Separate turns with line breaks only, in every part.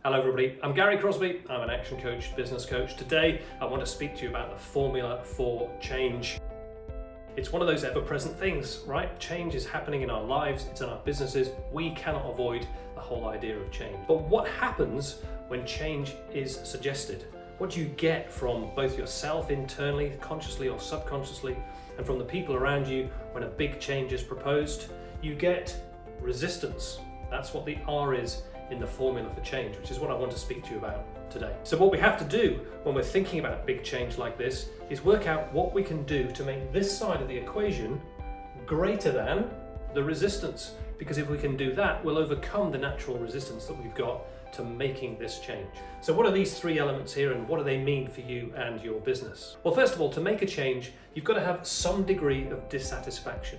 Hello everybody, I'm Garry Crosby, I'm an action coach, business coach. Today I want to speak to you about the formula for change. It's one of those ever-present things, right? Change is happening in our lives, it's in our businesses. We cannot avoid the whole idea of change. But what happens when change is suggested? What do you get from both yourself internally, consciously or subconsciously, and from the people around you when a big change is proposed? You get resistance. That's what the R is in the formula for change, which is what I want to speak to you about today. So what we have to do when we're thinking about big change like this is work out what we can do to make this side of the equation greater than the resistance. Because if we can do that, we'll overcome the natural resistance that we've got to making this change. So what are these three elements here and what do they mean for you and your business? Well, first of all, to make a change, you've got to have some degree of dissatisfaction,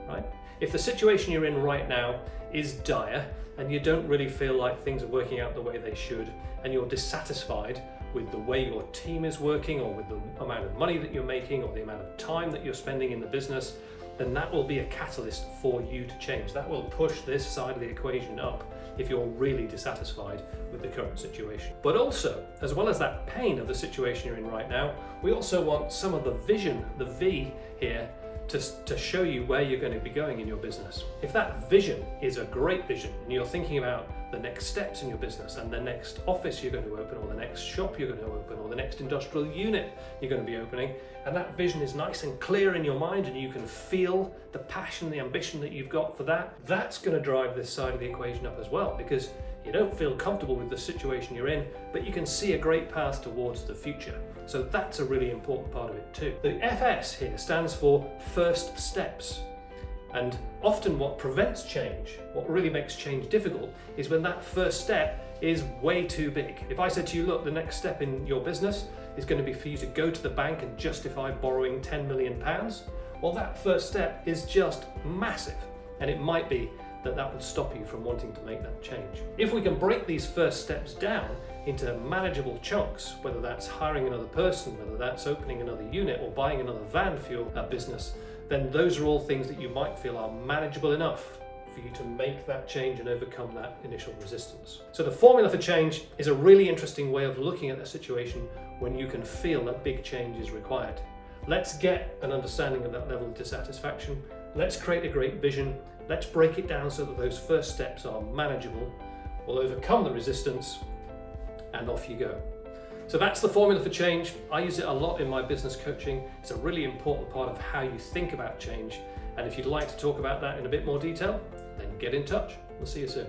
right? If the situation you're in right now is dire and you don't really feel like things are working out the way they should, and you're dissatisfied with the way your team is working or with the amount of money that you're making or the amount of time that you're spending in the business, then that will be a catalyst for you to change. That will push this side of the equation up if you're really dissatisfied with the current situation. But also, as well as that pain of the situation you're in right now, we also want some of the vision, the V here, to show you where you're going to be going in your business. If that vision is a great vision and you're thinking about the next steps in your business and the next office you're going to open or the next shop you're going to open or the next industrial unit you're going to be opening, and that vision is nice and clear in your mind and you can feel the passion, the ambition that you've got for that, that's going to drive this side of the equation up as well, because you don't feel comfortable with the situation you're in, but you can see a great path towards the future. So that's a really important part of it too. The FS here stands for first steps. And often what prevents change, what really makes change difficult, is when that first step is way too big. If I said to you, look, the next step in your business is going to be for you to go to the bank and justify borrowing £10 million, well, that first step is just massive. And it might be that would stop you from wanting to make that change. If we can break these first steps down into manageable chunks, whether that's hiring another person, whether that's opening another unit or buying another van for your business, then those are all things that you might feel are manageable enough for you to make that change and overcome that initial resistance. So the formula for change is a really interesting way of looking at the situation when you can feel that big change is required. Let's get an understanding of that level of dissatisfaction. Let's create a great vision. Let's break it down so that those first steps are manageable. We'll overcome the resistance and off you go. So that's the formula for change. I use it a lot in my business coaching. It's a really important part of how you think about change. And if you'd like to talk about that in a bit more detail, then get in touch. We'll see you soon.